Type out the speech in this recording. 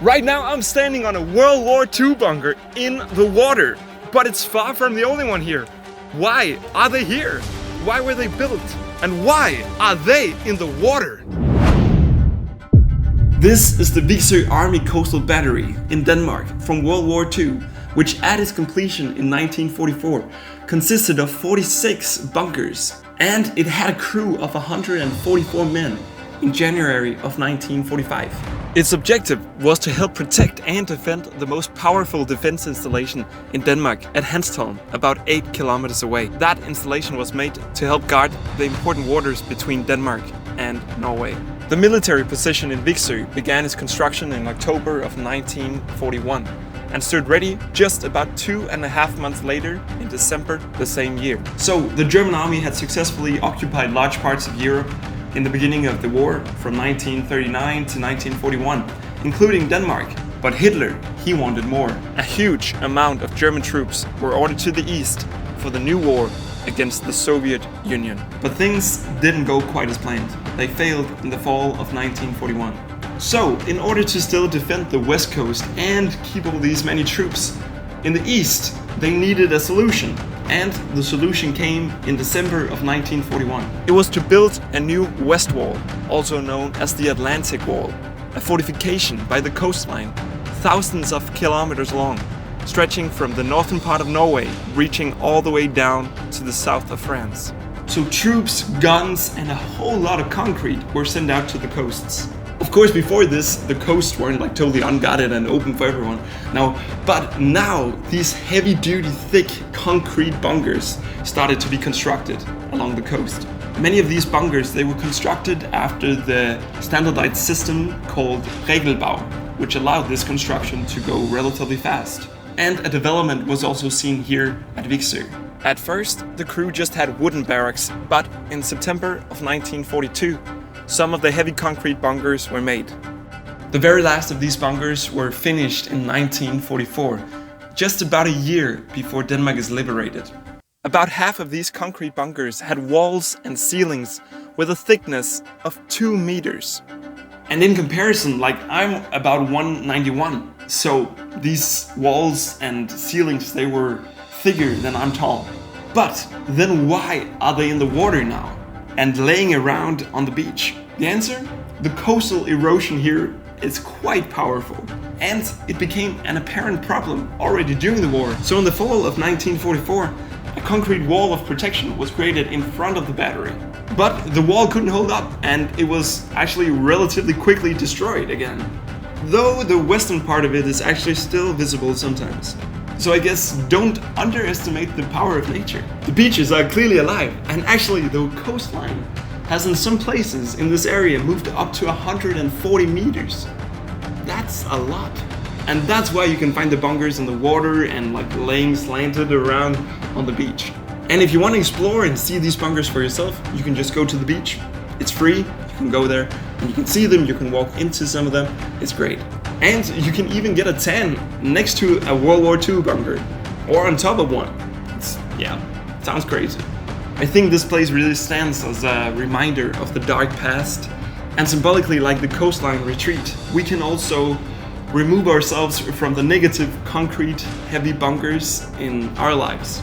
Right now I'm standing on a World War II bunker in the water, but it's far from the only one here. Why are they here? Why were they built? And why are they in the water? This is the WWII Army Coastal Battery in Denmark from World War II, which at its completion in 1944 consisted of 46 bunkers, and it had a crew of 144 men in January of 1945. Its objective was to help protect and defend the most powerful defense installation in Denmark at Hanstholm, about 8 kilometers away. That installation was made to help guard the important waters between Denmark and Norway. The military position in WWII began its construction in October of 1941 and stood ready just about 2.5 months later in December the same year. So the German army had successfully occupied large parts of Europe in the beginning of the war from 1939 to 1941, including Denmark. But Hitler, he wanted more. A huge amount of German troops were ordered to the east for the new war against the Soviet Union. But things didn't go quite as planned. They failed in the fall of 1941. So, in order to still defend the west coast and keep all these many troops in the east, they needed a solution. And the solution came in December of 1941. It was to build a new west wall, also known as the Atlantic Wall, a fortification by the coastline, thousands of kilometers long, stretching from the northern part of Norway, reaching all the way down to the south of France. So troops, guns, and a whole lot of concrete were sent out to the coasts. Of course, before this, the coasts weren't like totally unguarded and open for everyone. But now these heavy-duty, thick concrete bunkers started to be constructed along the coast. Many of these bunkers, they were constructed after the standardized system called Regelbau, which allowed this construction to go relatively fast. And a development was also seen here at WWII. At first, the crew just had wooden barracks, but in September of 1942, some of the heavy concrete bunkers were made. The very last of these bunkers were finished in 1944, just about a year before Denmark is liberated. About half of these concrete bunkers had walls and ceilings with a thickness of 2 meters. And in comparison, I'm about 191, so these walls and ceilings, they were thicker than I'm tall. But then why are they in the water now and laying around on the beach? The answer? The coastal erosion here is quite powerful, and it became an apparent problem already during the war. So in the fall of 1944, a concrete wall of protection was created in front of the battery. But the wall couldn't hold up, and it was actually relatively quickly destroyed again. Though the western part of it is actually still visible sometimes. So I guess don't underestimate the power of nature. The beaches are clearly alive, and actually the coastline has in some places in this area moved up to 140 meters. That's a lot. And that's why you can find the bunkers in the water and laying slanted around on the beach. And if you want to explore and see these bunkers for yourself, you can just go to the beach. It's free, you can go there and you can see them, you can walk into some of them. It's great. And you can even get a tan next to a World War II bunker or on top of one. Sounds crazy. I think this place really stands as a reminder of the dark past, and symbolically, like the coastline retreat, we can also remove ourselves from the negative concrete heavy bunkers in our lives.